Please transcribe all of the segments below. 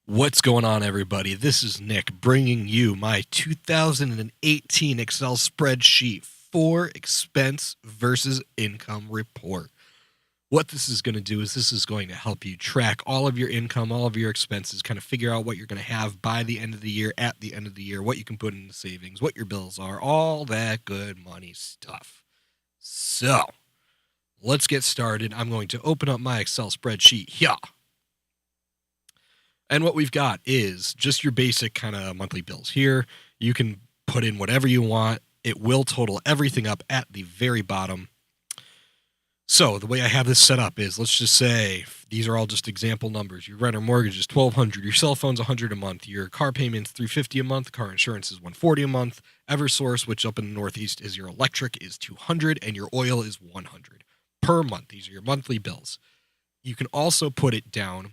What's going on, everybody? This is Nick bringing you my 2018 Excel spreadsheet for expense versus income report. What this is going to do is this is going to help you track all of your income, all of your expenses, kind of figure out what you're going to have by the end of the year, at the end of the year, what you can put into savings, what your bills are, all that good money stuff. So, let's get started. I'm going to open up my Excel spreadsheet here. And what we've got is just your basic kind of monthly bills here. You can put in whatever you want. It will total everything up at the very bottom. So the way I have this set up is, let's just say these are all just example numbers. Your rent or mortgage is $1,200. Your cell phone's $100 a month. Your car payment's $350 a month. Car insurance is $140 a month. Eversource, which up in the Northeast is your electric, is $200, and your oil is $100 per month. These are your monthly bills. You can also put it down.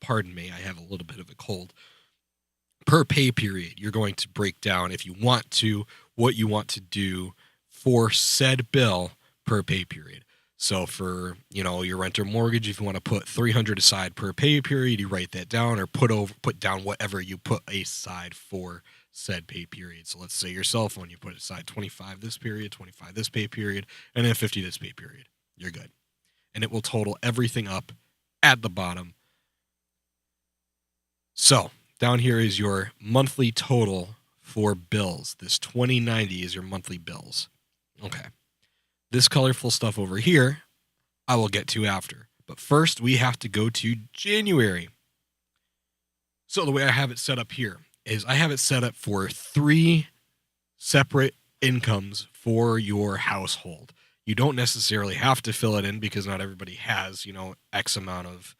Pardon me, I have a little bit of a cold. Per pay period, you're going to break down, if you want to, what you want to do for said bill per pay period. So for, your rent or mortgage, if you want to put $300 aside per pay period, you write that down, or put down whatever you put aside for said pay period. So let's say your cell phone, you put aside $25 this period, $25 this pay period, and then $50 this pay period. You're good. And it will total everything up at the bottom. So down here is your monthly total for bills. This $20.90 is your monthly bills. Okay. This colorful stuff over here, I will get to after. But first, we have to go to January. So the way I have it set up here is I have it set up for 3 separate incomes for your household. You don't necessarily have to fill it in because not everybody has, X amount of,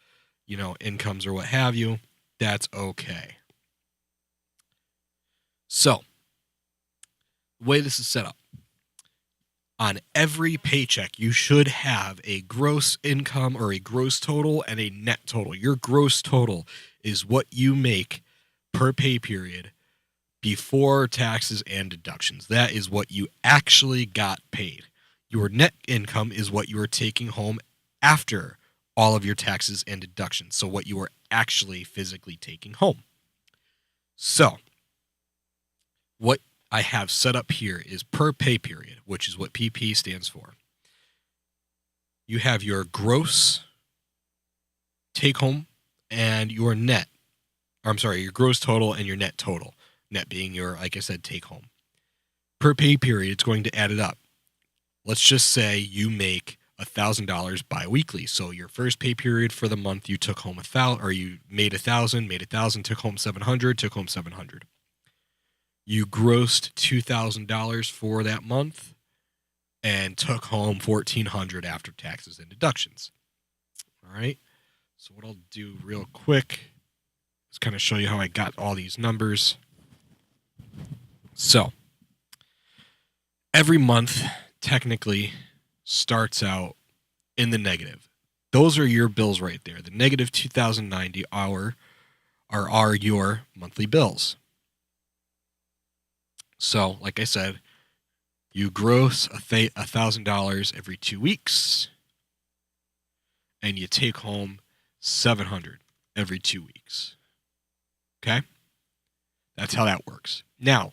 incomes or what have you. That's okay. So, the way this is set up, on every paycheck, you should have a gross income or a gross total and a net total. Your gross total is what you make per pay period before taxes and deductions. That is what you actually got paid. Your net income is what you are taking home after all of your taxes and deductions. So what you are actually physically taking home. So what I have set up here is per pay period, which is what PP stands for. You have your gross take home and your net. Your gross total and your net total. Net being your, like I said, take home. Per pay period, it's going to add it up. Let's just say you make $1,000 biweekly. So your first pay period for the month, you took home you made $1,000, took home $700, took home $700. You grossed $2,000 for that month and took home $1,400 after taxes and deductions. All right. So what I'll do real quick is kind of show you how I got all these numbers. So every month technically starts out in the negative. Those are your bills right there. The negative $2,090 are your monthly bills. So, like I said, you gross $1,000 every 2 weeks, and you take home $700 every 2 weeks. Okay? That's how that works. Now,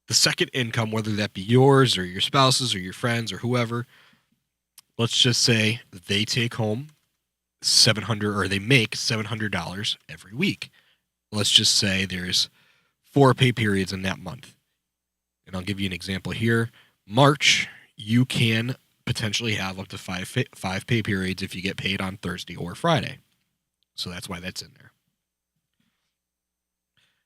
the second income, whether that be yours or your spouse's or your friends or whoever, let's just say they take home $700 or they make $700 every week. Let's just say there's 4 pay periods in that month. And I'll give you an example here. March, you can potentially have up to 5 pay periods if you get paid on Thursday or Friday. So that's why that's in there.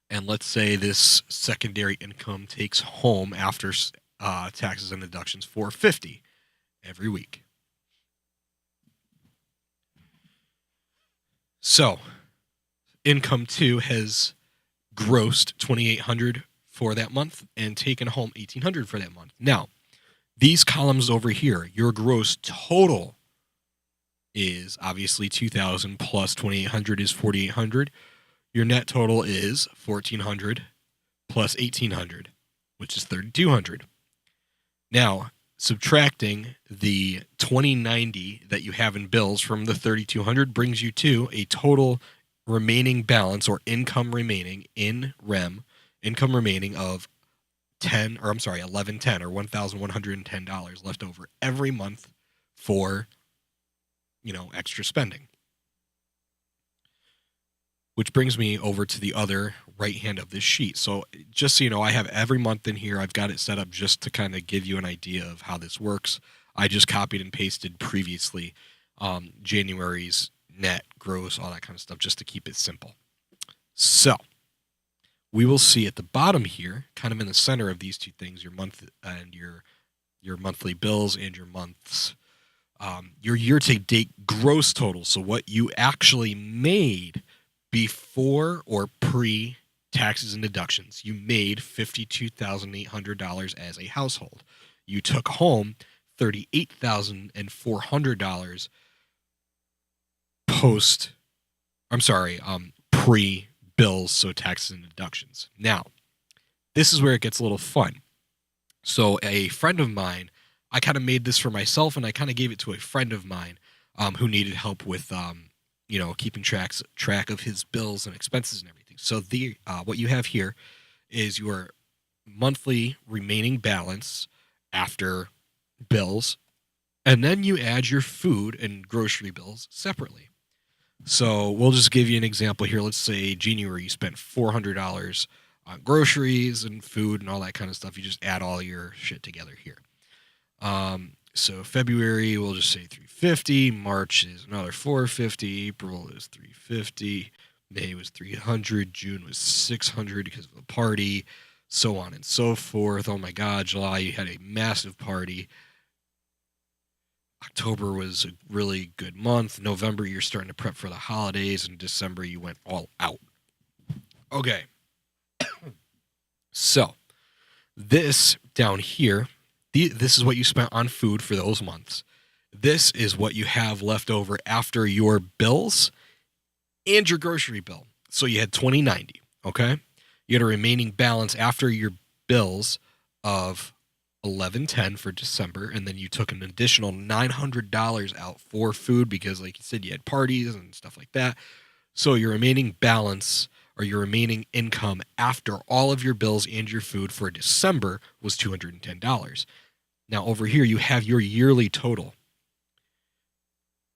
And let's say this secondary income takes home after taxes and deductions $450 every week. So, income 2 has grossed $2,800 for that month and taken home $1,800 for that month. Now, these columns over here, your gross total is obviously $2,000 plus $2,800 is $4,800. Your net total is $1,400 plus $1,800, which is $3,200. Now, subtracting the $20.90 that you have in bills from the $3,200 brings you to a total remaining balance or income remaining in REM, income remaining of 1110 or $1,110 left over every month for, extra spending. Which brings me over to the other right hand of this sheet. So just so you know, I have every month in here. I've got it set up just to kind of give you an idea of how this works. I just copied and pasted previously January's net, gross, all that kind of stuff, just to keep it simple. So we will see at the bottom here, kind of in the center of these two things, your month and your monthly bills and your months, your year-to-date gross total. So what you actually made before or pre taxes and deductions. You made $52,800 as a household. You took home $38,400 pre bills, so taxes and deductions. Now, this is where it gets a little fun. So a friend of mine, I kind of made this for myself, and I kind of gave it to a friend of mine who needed help with keeping track of his bills and expenses and everything. So what you have here is your monthly remaining balance after bills, and then you add your food and grocery bills separately. So we'll just give you an example here. Let's say January you spent $400 on groceries and food and all that kind of stuff. You just add all your shit together here. So February, we'll just say $350. March is another $450. April is $350. May was $300. June was $600 because of the party, so on and so forth. Oh my God, July, you had a massive party. October was a really good month. November, you're starting to prep for the holidays. And December, you went all out. Okay. So this down here, this is what you spent on food for those months. This is what you have left over after your bills and your grocery bill. So you had $20.90, okay? You had a remaining balance after your bills of $11.10 for December, and then you took an additional $900 out for food because, like you said, you had parties and stuff like that. So your remaining balance or your remaining income after all of your bills and your food for December was $210. Now over here, you have your yearly total.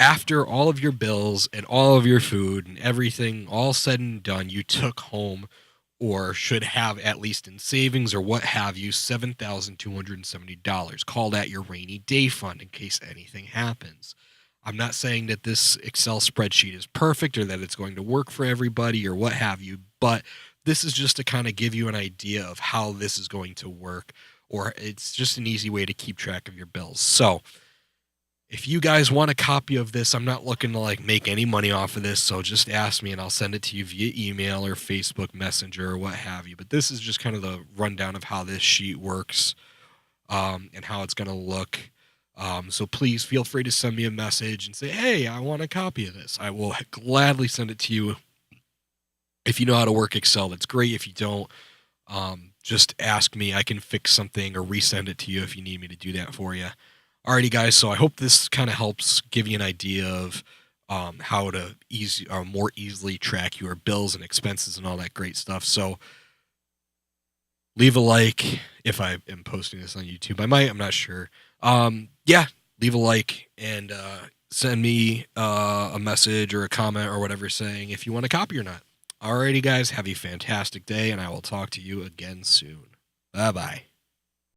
After all of your bills and all of your food and everything all said and done, you took home, or should have at least in savings or what have you, $7,270. Call that your rainy day fund in case anything happens. I'm not saying that this Excel spreadsheet is perfect or that it's going to work for everybody or what have you, but this is just to kind of give you an idea of how this is going to work, or it's just an easy way to keep track of your bills. So if you guys want a copy of this, I'm not looking to make any money off of this, so just ask me and I'll send it to you via email or Facebook Messenger or what have you. But this is just kind of the rundown of how this sheet works and how it's going to look. So please feel free to send me a message and say, hey, I want a copy of this. I will gladly send it to you. If you know how to work Excel, that's great. If you don't, just ask me. I can fix something or resend it to you if you need me to do that for you. Alrighty, guys. So I hope this kind of helps give you an idea of how to more easily track your bills and expenses and all that great stuff. So leave a like if I am posting this on YouTube. I might. I'm not sure. Leave a like and send me a message or a comment or whatever saying if you want a copy or not. Alrighty, guys. Have a fantastic day, and I will talk to you again soon. Bye-bye.